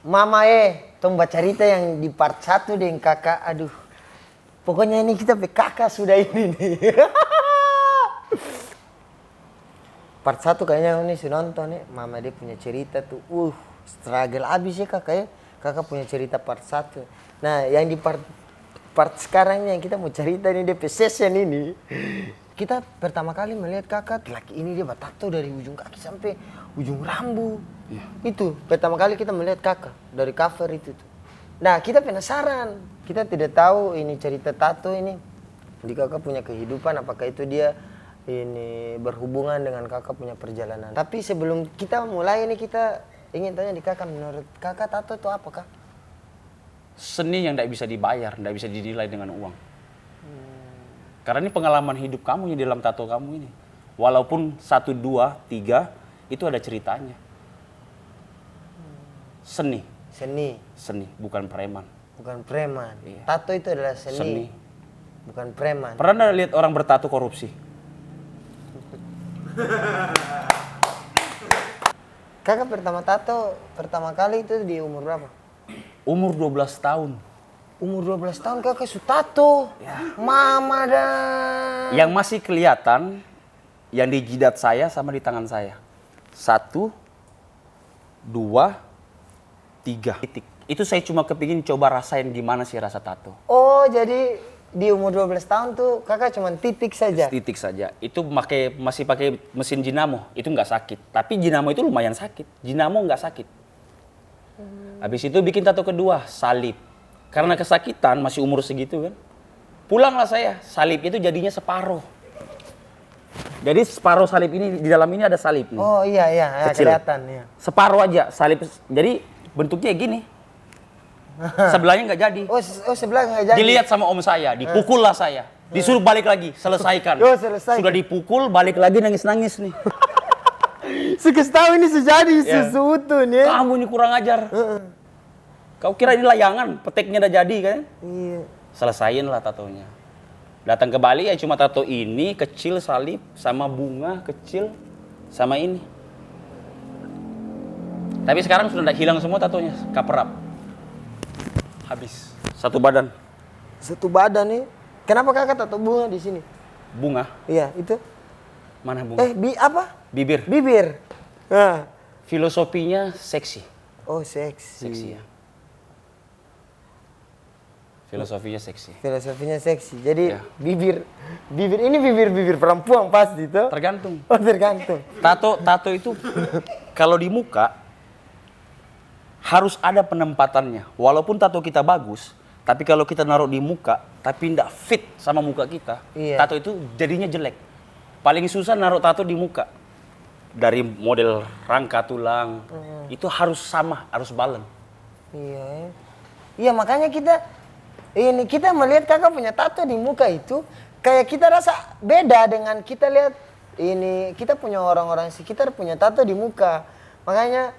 Mama tong baca cerita yang di part 1 dengan kakak. Aduh. Pokoknya ini kita pe kakak sudah ini nih. Part 1 kayaknya ini sudah nonton nih. Mama dia punya cerita tuh. Struggle abis ya kakak ya. Kakak punya cerita part 1. Nah, yang di part sekarang yang kita mau cerita ini DP session ini. Kita pertama kali melihat kakak laki ini dia bertato dari ujung kaki sampai ujung rambut. Iya. Itu pertama kali kita melihat kakak dari cover itu tuh. Nah, kita penasaran. Kita tidak tahu ini cerita tato ini di kakak punya kehidupan, apakah itu dia ini berhubungan dengan kakak punya perjalanan. Tapi sebelum kita mulai ini kita ingin tanya di kakak, menurut kakak tato itu apa kak? Seni yang tidak bisa dibayar, tidak bisa dinilai dengan uang. Karena ini pengalaman hidup kamu di dalam tato kamu ini. Walaupun 1, 2, 3 itu ada ceritanya. Seni. Seni, bukan preman. Bukan preman. Iya. Tato itu adalah seni. Bukan preman. Pernah lihat orang bertato korupsi? Kakak pertama kali itu di umur berapa? Umur 12 tahun. Umur 12 tahun kakak sudah tato. Ya. Mama dah. Yang masih kelihatan yang di jidat saya sama di tangan saya. 1, 2, 3 titik. Itu saya cuma kepingin coba rasain gimana sih rasa tato. Oh, jadi di umur 12 tahun tuh kakak cuma titik saja? Titik saja. Itu masih pakai mesin Jinamo. Itu nggak sakit. Tapi Jinamo itu lumayan sakit. Jinamo nggak sakit. Habis itu bikin tato kedua, salib. Karena kesakitan, masih umur segitu kan. Pulanglah saya, salib itu jadinya separuh. Jadi separuh salib ini, di dalam ini ada salib nih. Oh iya, kelihatan ya. Separuh aja, salib. Jadi bentuknya gini. Sebelahnya nggak jadi. Oh sebelah nggak jadi. Dilihat sama om saya, dipukul lah saya. Disuruh balik lagi, selesaikan. Selesai. Sudah dipukul, balik lagi nangis-nangis nih. Sekes tahu ini sejadi sesuatu nih. Kamu ini kurang ajar. Kau kira ini layangan, peteknya udah jadi kan? Iya. Selesain lah tatonya. Datang ke Bali ya cuma tato ini, kecil salib, sama bunga kecil, sama ini. Tapi sekarang sudah hilang semua tatonya, cover up. Habis. Satu badan. Satu badan nih. Kenapa kakak tato bunga di sini? Bunga? Iya, itu. Mana bunga? Apa? Bibir. Bibir. Nah. Filosofinya seksi. Oh, seksi. Seksi ya. Filosofinya seksi. Filosofinya seksi. Jadi ya. bibir ini bibir perempuan pasti itu. Tergantung. Oh, tergantung. Tato itu kalau di muka harus ada penempatannya. Walaupun tato kita bagus, tapi kalau kita naruh di muka tapi tidak fit sama muka kita, tato itu jadinya jelek. Paling susah naruh tato di muka. Dari model rangka tulang, itu harus sama, harus balance. Iya. Iya, makanya kita melihat kakak punya tato di muka itu, kayak kita rasa beda dengan kita lihat ini, kita punya orang-orang sekitar punya tato di muka. Makanya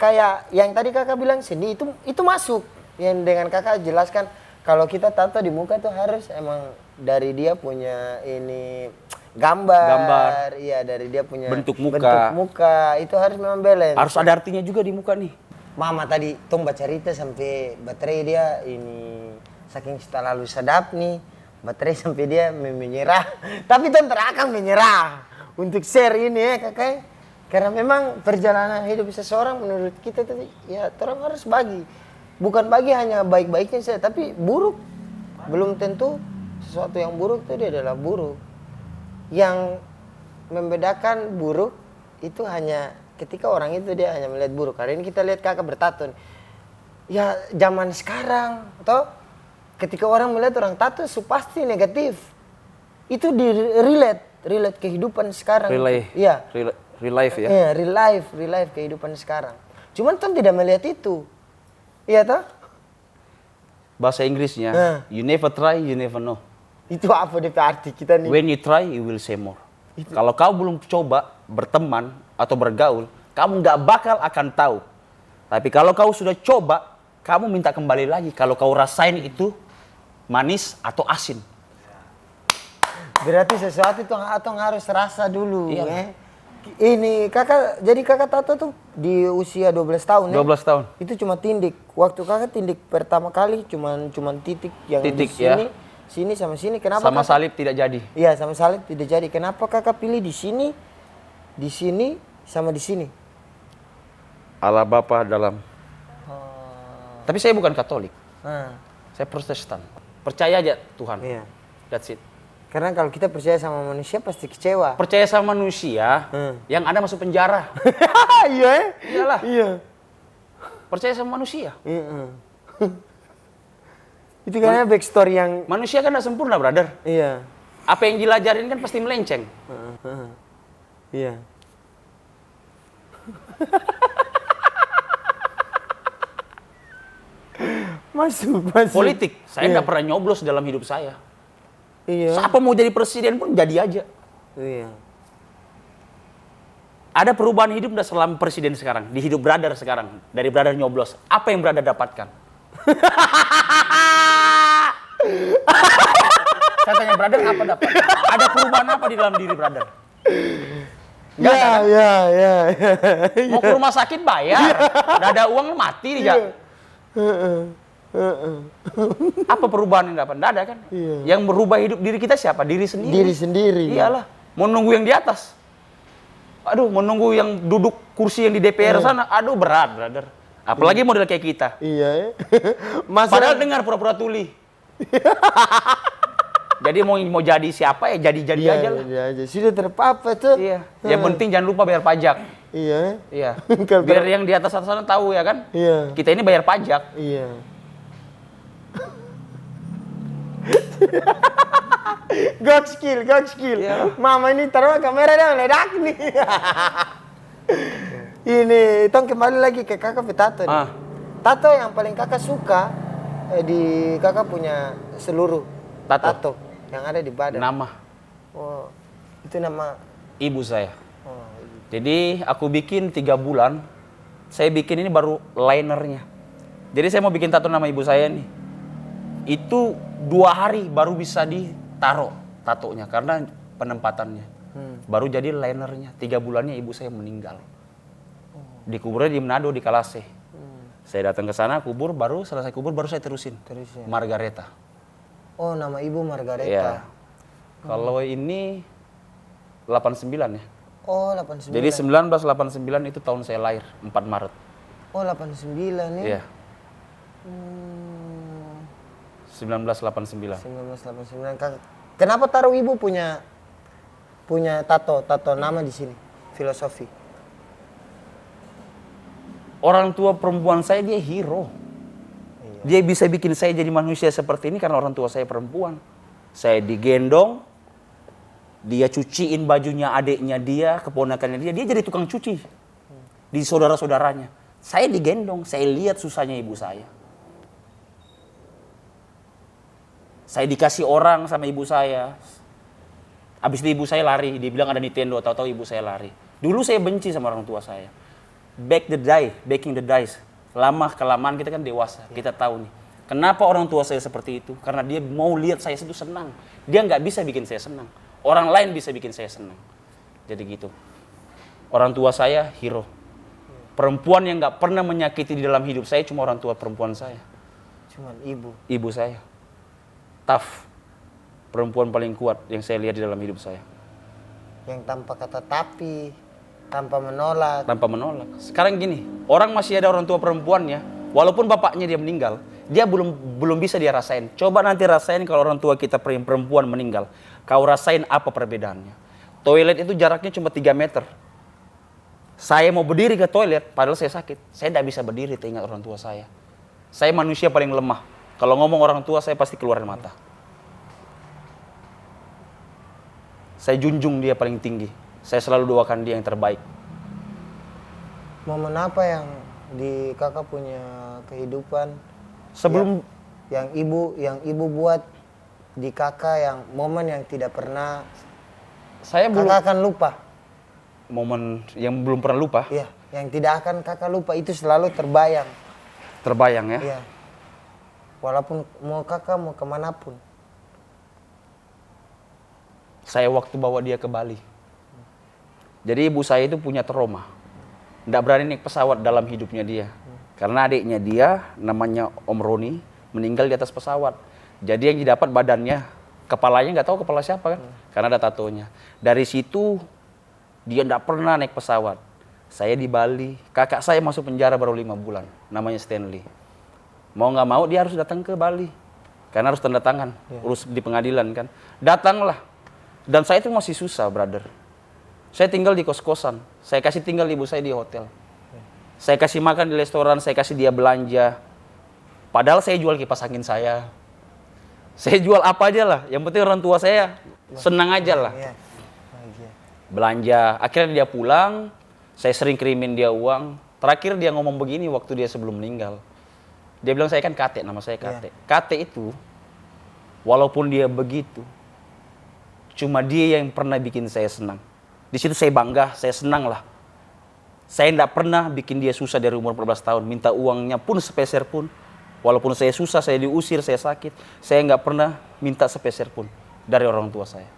kayak yang tadi kakak bilang seni itu masuk. Yang dengan kakak jelaskan kalau kita tato di muka itu harus emang dari dia punya ini gambar. Iya, dari dia punya bentuk muka. Itu harus memang balance. Harus ada artinya juga di muka nih. Mama tadi tong baca cerita sampai baterai dia ini saking terlalu sedap nih, baterai sampai dia menyerah. Tapi tong terakan menyerah untuk share ini ya kakak. Karena memang perjalanan hidup seseorang menurut kita tadi ya orang harus bagi. Bukan bagi hanya baik-baiknya saja, tapi buruk. Belum tentu sesuatu yang buruk itu dia adalah buruk. Yang membedakan buruk itu hanya ketika orang itu dia hanya melihat buruk. Hari ini kita lihat kakak bertato. Ya zaman sekarang, atau ketika orang melihat orang tato pasti negatif. Itu di relate kehidupan sekarang. Iya. Real life ya. Iya, real life kehidupan sekarang. Cuman kan tidak melihat itu. Iya toh? Bahasa Inggrisnya, you never try, you never know. Itu apa DP arti kita nih? When you try, you will say more. Kalau kau belum coba berteman atau bergaul, kamu nggak bakal akan tahu. Tapi kalau kau sudah coba, kamu minta kembali lagi. Kalau kau rasain itu manis atau asin. Berarti sesuatu itu harus rasa dulu. Iya. Ini kakak, jadi kakak tato tuh di usia 12 tahun 12 tahun. Itu cuma tindik. Waktu kakak tindik pertama kali cuman titik yang Titik, di sini, ya. sini sama sini. Kenapa Sama kakak? salib tidak jadi. Iya, sama salib tidak jadi. Kenapa kakak pilih di sini, sama di sini? Allah Bapa dalam. Tapi saya bukan Katolik. Nah, Saya Protestan. Percaya aja Tuhan. iya. That's it. Karena kalau kita percaya sama manusia pasti kecewa. Percaya sama manusia yang ada masuk penjara. Iya, Iyalah. Iya. Percaya sama manusia. Itu karena backstory yang Manusia kan tidak sempurna, brother. iya. Apa yang dilajarin kan pasti melenceng. Iya. masuk. Politik, saya Iya. nggak pernah nyoblos dalam hidup saya. Iya. Siapa mau jadi presiden pun jadi aja. Iya. Ada perubahan hidup nggak selama presiden sekarang? Di hidup brother sekarang, dari brother nyoblos. Apa yang brother dapatkan? Saya tanya brother, apa dapat? Ada perubahan apa di dalam diri brother? Nggak ada. Ya. Mau ke rumah sakit bayar, nggak ada uang mati dia. Apa perubahan yang dapat? Nggak ada kan? Iya. Yang merubah hidup diri kita siapa? Diri sendiri. Diri sendiri. Iyalah. Mau nunggu yang di atas. Aduh, mau nunggu yang duduk kursi yang di DPR sana. Aduh, berat, brother. Apalagi model kayak kita. Iya. Padahal dengar pura-pura tuli. Jadi mau jadi siapa ya jadi aja lah. Iya aja. Sudah terpapa tuh. Iya. Yang penting jangan lupa bayar pajak. Iya. Iya. Kalau Biar yang di atas sana tahu ya kan. Iya. Kita ini bayar pajak. Iya. God skill. Iya. Mama ini taruh kamera dia meledak nih. Ini, tong kembali lagi ke kakak tato nih. Ah. Tato yang paling kakak suka di kakak punya seluruh Tato. yang ada di badan. Nama Oh, itu nama. ibu saya. Oh, Jadi aku bikin 3 bulan. Saya bikin ini baru linernya. Jadi saya mau bikin tato nama ibu saya nih. Itu 2 hari baru bisa ditaruh tatonya karena penempatannya. Baru jadi linernya. 3 bulannya ibu saya meninggal. Dikuburnya di Manado di Kalase. Saya datang ke sana kubur, baru selesai kubur baru saya terusin. Margareta. Oh, nama ibu Margareta. Iya. Kalau ini 89 ya. Oh, 89. Jadi 1989 itu tahun saya lahir, 4 Maret. Oh, 89 ya. Iya. 1989. 1989. Kenapa taruh ibu punya tato nama di sini? Filosofi. Orang tua perempuan saya dia hero. Dia bisa bikin saya jadi manusia seperti ini karena orang tua saya perempuan. Saya digendong, dia cuciin bajunya adiknya dia, keponakannya dia jadi tukang cuci. Di saudara-saudaranya. Saya digendong, saya lihat susahnya ibu saya. Saya dikasih orang sama ibu saya. Habis itu ibu saya lari, dia bilang ada Nintendo, tahu-tahu ibu saya lari. Dulu saya benci sama orang tua saya. Baking the dice. Lama-kelamaan kita kan dewasa, kita tahu nih. Kenapa orang tua saya seperti itu? Karena dia mau lihat saya itu senang. Dia nggak bisa bikin saya senang. Orang lain bisa bikin saya senang. Jadi gitu. Orang tua saya hero. Perempuan yang nggak pernah menyakiti di dalam hidup saya cuma orang tua perempuan saya. Cuman ibu. Ibu saya. Tough. Perempuan paling kuat yang saya lihat di dalam hidup saya. Yang tanpa kata tapi, tanpa menolak. Tanpa menolak. Sekarang gini, orang masih ada orang tua perempuannya, walaupun bapaknya dia meninggal, dia belum bisa dia rasain. Coba nanti rasain kalau orang tua kita perempuan meninggal. Kau rasain apa perbedaannya. Toilet itu jaraknya cuma 3 meter. Saya mau berdiri ke toilet, padahal saya sakit. Saya tidak bisa berdiri, teringat orang tua saya. Saya manusia paling lemah. Kalau ngomong orang tua, saya pasti keluarin mata. Saya junjung dia paling tinggi. Saya selalu doakan dia yang terbaik. Momen apa yang di kakak punya kehidupan Sebelum yang ibu buat di kakak, yang momen yang tidak pernah saya belum kakak akan lupa. momen yang belum pernah lupa, Iya, yang tidak akan kakak lupa itu selalu terbayang. terbayang ya. Iya. Walaupun mau kakak mau kemanapun. Saya waktu bawa dia ke Bali. Jadi ibu saya itu punya trauma. Nggak berani naik pesawat dalam hidupnya dia. Karena adiknya dia, namanya Om Roni, meninggal di atas pesawat. Jadi yang didapat badannya, kepalanya nggak tahu kepala siapa kan. Karena ada tatonya. Dari situ, dia nggak pernah naik pesawat. Saya di Bali, kakak saya masuk penjara baru 5 bulan. Namanya Stanley. Mau nggak mau dia harus datang ke Bali. Karena harus tanda tangan, urus di pengadilan kan. Datanglah. Dan saya itu masih susah, brother. Saya tinggal di kos-kosan. Saya kasih tinggal ibu saya di hotel. Saya kasih makan di restoran, saya kasih dia belanja. Padahal saya jual kipas angin saya. Saya jual apa aja lah. Yang penting orang tua saya senang aja lah. Belanja. Akhirnya dia pulang. Saya sering kirimin dia uang. Terakhir dia ngomong begini waktu dia sebelum meninggal. Dia bilang, saya kan Kate, nama saya Kate. Kate itu, walaupun dia begitu, cuma dia yang pernah bikin saya senang. Di situ saya bangga, saya senang lah. Saya tidak pernah bikin dia susah dari umur 14 tahun. Minta uangnya pun sepeser pun. Walaupun saya susah, saya diusir, saya sakit. Saya nggak pernah minta sepeser pun dari orang tua saya.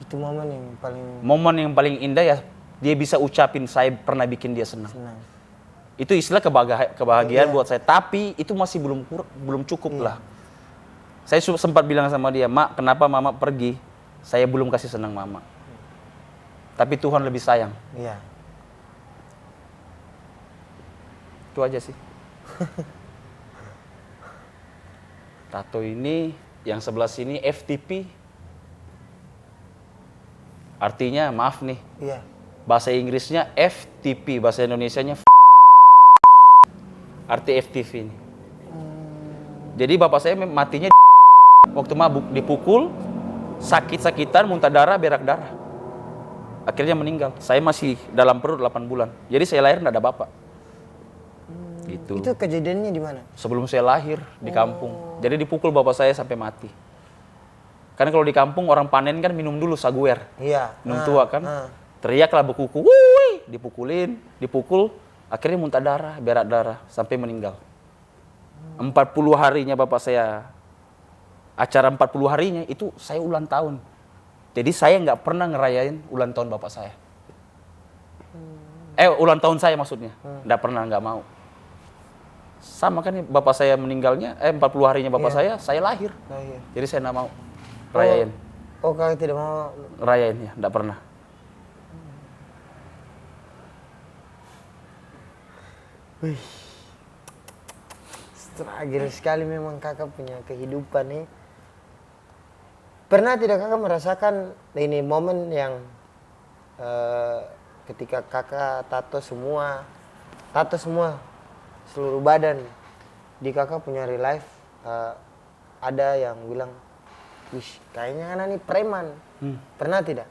Itu momen yang paling... Momen yang paling indah ya, dia bisa ucapin saya pernah bikin dia senang. Itu istilah kebahagiaan buat saya. Tapi itu masih belum cukup lah. Saya sempat bilang sama dia, Mak, kenapa Mama pergi? Saya belum kasih senang Mama. Tapi Tuhan lebih sayang. Iya. Itu aja sih. Tato ini, yang sebelah sini FTP. Artinya, maaf nih. Iya. Bahasa Inggrisnya FTP, bahasa Indonesianya arti FTP ini. Jadi bapak saya matinya waktu mabuk, dipukul, sakit-sakitan, muntah darah, berak darah. Akhirnya meninggal. Saya masih dalam perut 8 bulan. Jadi saya lahir nggak ada bapak. Gitu. Itu kejadiannya di mana? Sebelum saya lahir di kampung. Jadi dipukul bapak saya sampai mati. Karena kalau di kampung orang panen kan minum dulu saguer. Iya. Minum tua kan. Teriaklah berkuku, wuih, dipukul. Akhirnya muntah darah, berak darah, sampai meninggal. 40 harinya bapak saya, acara 40 harinya itu saya ulang tahun. Jadi saya nggak pernah ngerayain ulang tahun bapak saya. Ulang tahun saya maksudnya. Nggak pernah, nggak mau. Sama kan bapak saya meninggalnya, 40 harinya bapak saya lahir. Jadi saya nggak mau rayain. Oh, kalau tidak mau rayain ya, nggak pernah. Wih, struggle sekali memang kakak punya kehidupan nih. Pernah tidak kakak merasakan ini momen yang ketika kakak tato semua seluruh badan di kakak punya real life, ada yang bilang, wih kayaknya anak ini preman. Pernah tidak?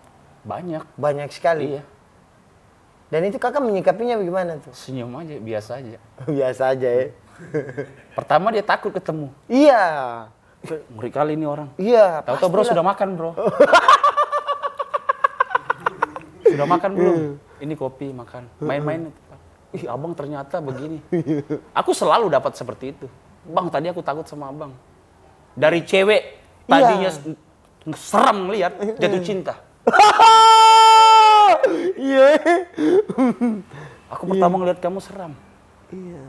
Banyak sekali. Iya. Dan itu kakak menyikapinya bagaimana tuh? Senyum aja, biasa aja. Biasa aja ya. Pertama dia takut ketemu. Iya. Ngeri kali ini orang. Iya. Tahu-tahu bro sudah makan bro. Sudah makan belum? Ini kopi makan. Main-main. Ih abang ternyata begini. Aku selalu dapat seperti itu. Bang tadi aku takut sama abang. Dari cewek tadinya seram lihat jatuh cinta. Iya. Aku pertama ngeliat kamu seram. Iya.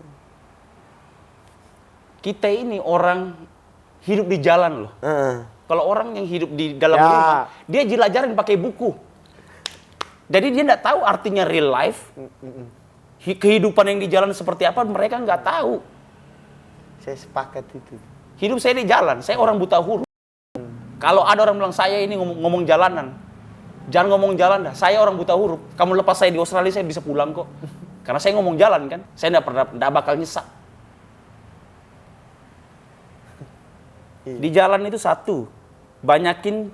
Kita ini orang hidup di jalan loh. Kalau orang yang hidup di dalam rumah, dia jelajarin pakai buku. Jadi dia nggak tahu artinya real life. Kehidupan yang di jalan seperti apa mereka nggak tahu. Saya sepakat itu. Hidup saya di jalan, saya orang buta huruf. Kalau ada orang bilang saya ini ngomong jalanan, jangan ngomong jalan dah. Saya orang buta huruf. Kamu lepas saya di Australia saya bisa pulang kok. Karena saya ngomong jalan kan. Saya nggak bakal nyesek. Di jalan itu satu, banyakin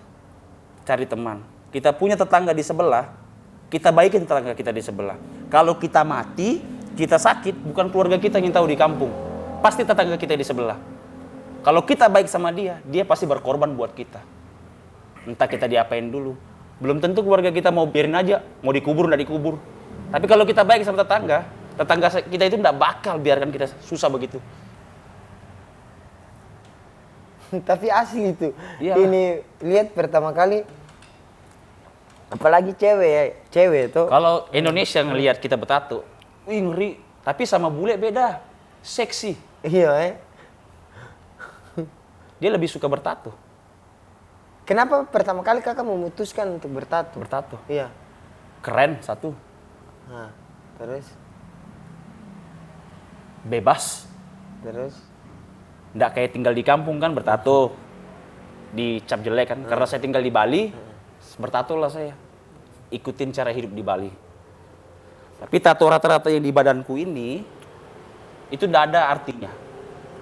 cari teman. Kita punya tetangga di sebelah, kita baikin tetangga kita di sebelah. Kalau kita mati, kita sakit, bukan keluarga kita yang tahu di kampung. Pasti tetangga kita di sebelah. Kalau kita baik sama dia, dia pasti berkorban buat kita. Entah kita diapain dulu. Belum tentu keluarga kita mau biarin aja, mau dikubur, nggak dikubur. Tapi kalau kita baik sama tetangga kita itu nggak bakal biarkan kita susah begitu. Tapi asli itu. Iyalah. Ini lihat pertama kali Apalagi cewek ya, cewek tuh. Kalau Indonesia ngelihat kita bertato, wih ngeri. Tapi sama bule beda, seksi. Iya, Dia lebih suka bertato. Kenapa pertama kali kakak memutuskan untuk bertato? Bertato. Iya. Keren satu, Nah, terus, bebas. terus. Nggak kayak tinggal di kampung kan bertato. Dicap jelek kan. Karena saya tinggal di Bali, bertato lah saya. Ikutin cara hidup di Bali. Tapi tato rata-rata yang di badanku ini, itu nggak ada artinya.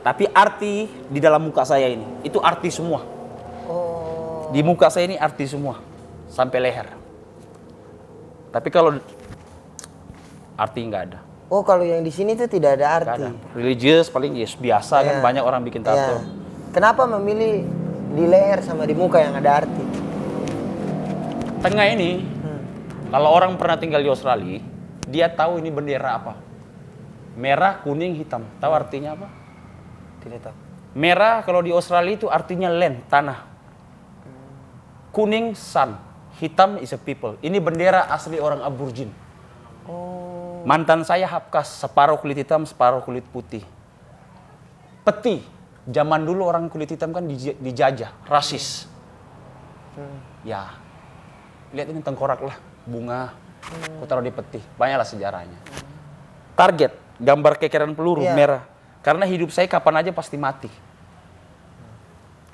Tapi arti di dalam muka saya ini, itu arti semua. Oh. Di muka saya ini arti semua, sampai leher. Tapi kalau arti nggak ada. Oh, kalau yang di sini tuh tidak ada Nggak arti. ada. Religius paling yes, biasa kan Iya. banyak orang bikin tato. Iya. Kenapa memilih di leher sama di muka yang ada arti? Tengah ini, kalau orang pernah tinggal di Australia, dia tahu ini bendera apa. Merah, kuning, hitam. Tahu artinya apa? Tidak tahu. Merah kalau di Australia itu artinya land, tanah. Kuning, sun. Hitam is a people. Ini bendera asli orang Aborigin. Oh. Mantan saya hapkas, separuh kulit hitam, separuh kulit putih. Peti. Zaman dulu orang kulit hitam kan dijajah, rasis. Ya, lihat ini tengkorak lah, bunga. Aku taruh di peti, banyaklah sejarahnya. Target, gambar kekeran peluru Iya. merah. Karena hidup saya kapan aja pasti mati.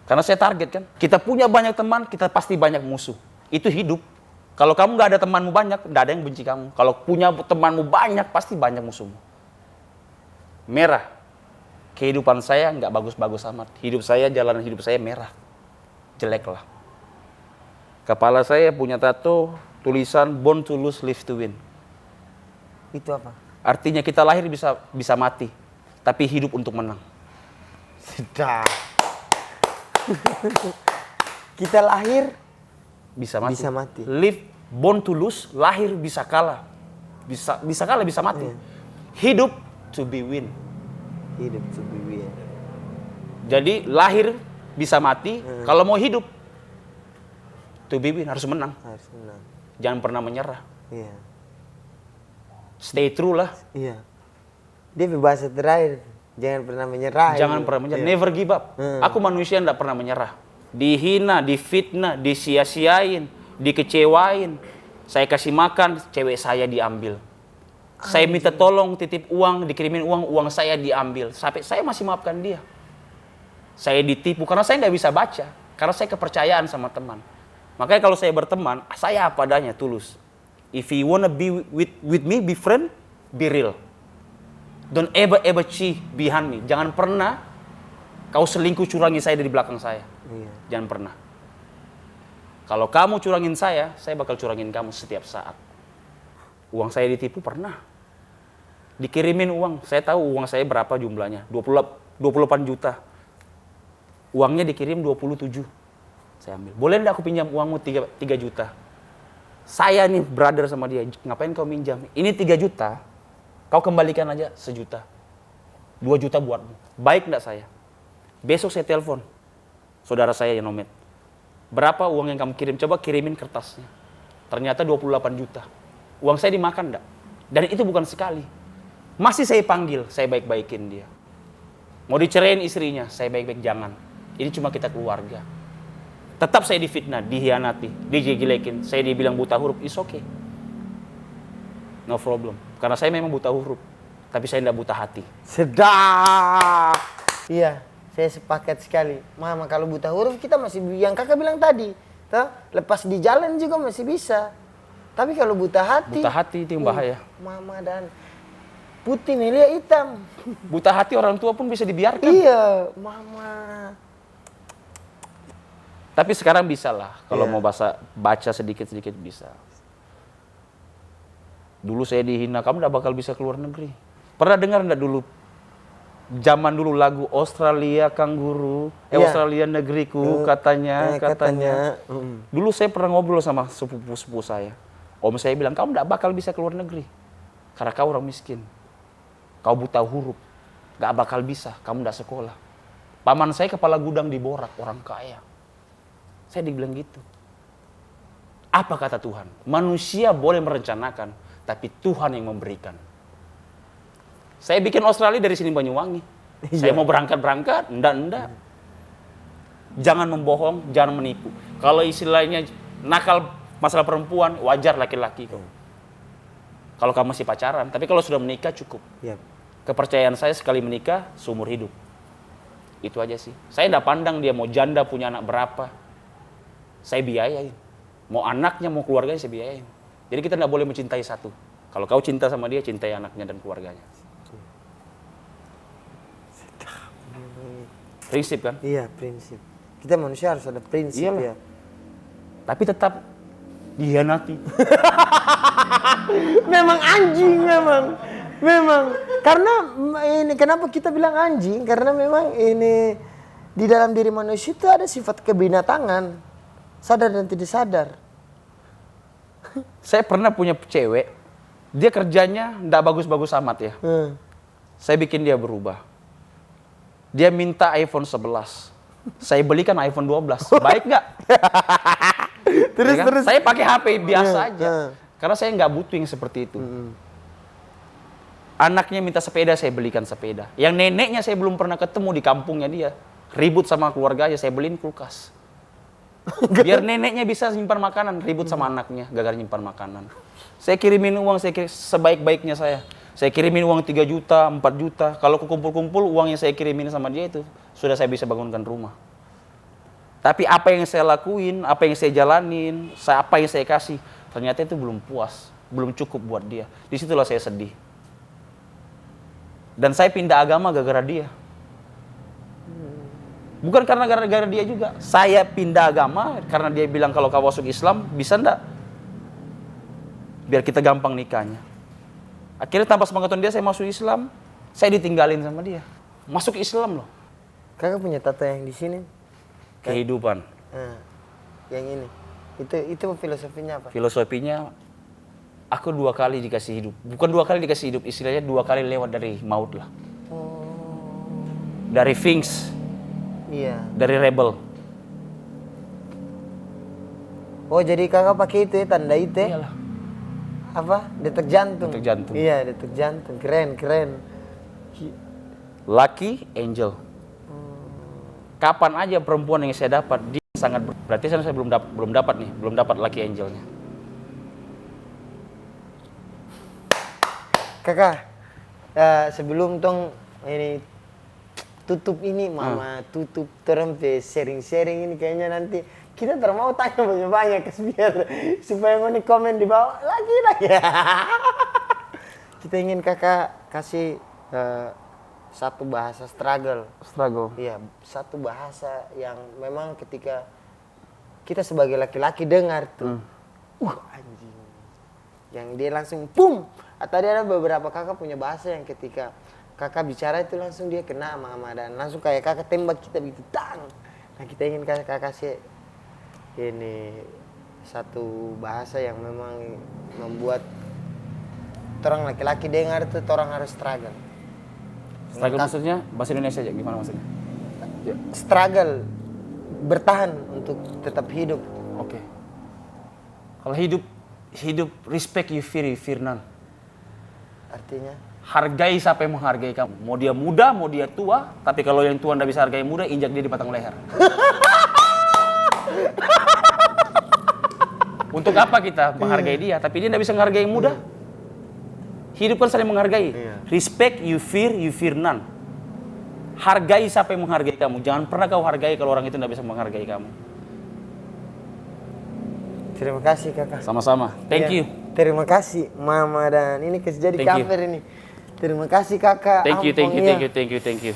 Karena saya target kan. Kita punya banyak teman, kita pasti banyak musuh. Itu hidup. Kalau kamu nggak ada temanmu banyak, nggak ada yang benci kamu. Kalau punya temanmu banyak, pasti banyak musuhmu. Merah. Kehidupan saya nggak bagus-bagus amat. Hidup saya, jalan hidup saya merah. Jelek lah. Kepala saya punya tato tulisan Born to Lose, Live to Win. Itu apa? Artinya kita lahir bisa mati, tapi hidup untuk menang. Sedap. Kita lahir Bisa mati. Bisa mati. Live, born to lose, lahir bisa kalah. Bisa kalah, bisa mati. Hidup to be win. hidup to be win. Jadi lahir bisa mati, kalau mau hidup to be win harus menang. Harus menang. Jangan pernah menyerah. Iya. Stay true lah. Iya. Dia berbahasa terakhir. Jangan pernah menyerah. Jangan Itu. pernah menyerah. Iya. Never give up. Aku manusia yang tidak pernah menyerah. Dihina, difitnah, disia-siain, dikecewain. Saya kasih makan, cewek saya diambil. Saya minta tolong, titip uang, dikirimin uang saya diambil. Sampai saya masih maafkan dia. Saya ditipu karena saya nggak bisa baca. Karena saya kepercayaan sama teman. Makanya kalau saya berteman, saya apa adanya, tulus. If you wanna be with me, be friend, be real. Don't ever cheat behind me. Jangan pernah kau selingkuh curangi saya dari belakang saya. Iya. Jangan pernah. Kalau kamu curangin saya bakal curangin kamu setiap saat. Uang saya ditipu pernah. Dikirimin uang, saya tahu uang saya berapa jumlahnya. 28 juta. Uangnya dikirim 27. Saya ambil. Boleh enggak aku pinjam uangmu 3 juta? Saya nih brother sama dia, ngapain kau minjam? Ini 3 juta, kau kembalikan aja 1 juta. 2 juta buatmu. Baik enggak saya? Besok saya telepon saudara saya yang nomet. Berapa uang yang kamu kirim? Coba kirimin kertasnya. Ternyata 28 juta. Uang saya dimakan enggak? Dan itu bukan sekali. Masih saya panggil, saya baik-baikin dia. Mau dicerain istrinya, saya baik-baik jangan. Ini cuma kita keluarga. Tetap saya difitnah, dihianati, dijelekin. Saya dibilang buta huruf, it's okay. No problem. Karena saya memang buta huruf. Tapi saya tidak buta hati. Sedap. Iya, saya sepakat sekali. Mama kalau buta huruf kita masih yang kakak bilang tadi, toh, lepas di jalan juga masih bisa. Tapi kalau buta hati Itu yang bahaya. Mama dan putih Melia hitam. Buta hati orang tua pun bisa dibiarkan. Iya, mama. Tapi sekarang bisa lah. Kalau Iya. mau baca sedikit-sedikit bisa. Dulu saya dihina, kamu tidak bakal bisa keluar negeri. Pernah dengar enggak dulu? Zaman dulu lagu Australia Kanguru, Iya. Australia negeriku, katanya. Dulu saya pernah ngobrol sama sepupu-sepupu saya. Om saya bilang, kamu tidak bakal bisa keluar negeri. Karena kau orang miskin. Kau buta huruf. Gak bakal bisa, kamu tidak sekolah. Paman saya kepala gudang di Borak, orang kaya. Saya dibilang gitu. Apa kata Tuhan? Manusia boleh merencanakan, tapi Tuhan yang memberikan. Saya bikin Australia dari sini Banyuwangi. Saya mau berangkat, enggak. Jangan membohong, jangan menipu. Kalau istilahnya nakal masalah perempuan, wajar laki-laki kok. Kalau kamu masih pacaran, tapi kalau sudah menikah cukup. Iya. Kepercayaan saya sekali menikah, seumur hidup. Itu aja sih. Saya enggak pandang dia mau janda punya anak berapa. Saya biayain. Mau anaknya, mau keluarganya saya biayain. Jadi kita enggak boleh mencintai satu. Kalau kau cinta sama dia, cintai anaknya dan keluarganya. Prinsip kan? Iya, prinsip. Kita manusia harus ada prinsip. Iyalah. Ya. Tapi tetap dihianati. Memang anjing, memang. Karena ini kenapa kita bilang anjing? Karena memang ini di dalam diri manusia itu ada sifat kebinatangan, sadar dan tidak sadar. Saya pernah punya cewek, dia kerjanya nggak bagus-bagus amat ya. Saya bikin dia berubah. Dia minta iPhone 11. Saya belikan iPhone 12. Baik nggak? Terus. Saya pakai HP biasa aja. Karena saya nggak butuh yang seperti itu. Anaknya minta sepeda, saya belikan sepeda. Yang neneknya saya belum pernah ketemu di kampungnya dia. Ribut sama keluarganya, saya beliin kulkas. Biar neneknya bisa simpan makanan, ribut sama anaknya, gagal nyimpan makanan. Saya kirimin uang, sebaik-baiknya saya. Saya kirimin uang 3 juta, 4 juta. Kalau kumpul-kumpul uang yang saya kirimin sama dia itu, sudah saya bisa bangunkan rumah. Tapi apa yang saya lakuin, apa yang saya jalanin, apa yang saya kasih, ternyata itu belum puas, belum cukup buat dia. Disitulah saya sedih. Dan saya pindah agama gara-gara dia. Bukan karena gara-gara dia juga. Saya pindah agama karena dia bilang kalau kau masuk Islam, bisa enggak? Biar kita gampang nikahnya. Akhirnya tanpa sepengetahuan dia saya masuk Islam, saya ditinggalin sama dia. Masuk Islam loh. Kakak punya tato yang di sini? Kehidupan. Yang ini. Itu filosofinya apa? Filosofinya, aku 2 kali dikasih hidup. Bukan 2 kali dikasih hidup, istilahnya 2 kali lewat dari maut lah. Dari Sphinx, Iya. dari Rebel. Oh, jadi kakak pakai itu ya, tanda itu ya? Iyalah. Apa? Detak jantung. Detak jantung. Iya, detak jantung. Keren. Lucky Angel. Kapan aja perempuan yang saya dapat, dia sangat berarti saya belum dapat Lucky Angelnya. Kakak, sebelum tong ini tutup ini, mama tutup terus sharing-sharing ini kayaknya nanti kita mau tanya banyak-banyak biar supaya ngoni komen di bawah lagi. Kita ingin kakak kasih satu bahasa struggle. Iya, satu bahasa yang memang ketika kita sebagai laki-laki dengar tuh, anjing, yang dia langsung pum. Atau ada beberapa kakak punya bahasa yang ketika kakak bicara itu langsung dia kena sama dan langsung kayak kakak tembak kita begitu, tang. Nah kita ingin kakak kasih ini satu bahasa yang memang membuat orang laki-laki dengar tuh orang harus struggle. Struggle maksudnya bahasa Indonesia aja, gimana maksudnya? Struggle, bertahan untuk tetap hidup. Oke. Kalau hidup respect you fear none. Artinya? Hargai siapa yang menghargai kamu. Mau dia muda, mau dia tua, tapi kalau yang tua nggak bisa hargai muda, injak dia di batang leher. Untuk apa kita menghargai dia, tapi dia nggak bisa menghargai yang muda? Hidup kan saling menghargai. Respect you fear none. Hargai siapa yang menghargai kamu. Jangan pernah kau hargai kalau orang itu nggak bisa menghargai kamu. Terima kasih kakak. Sama-sama. Thank you. Terima kasih mama dan ini jadi cover ini. Terima kasih kakak. Thank you.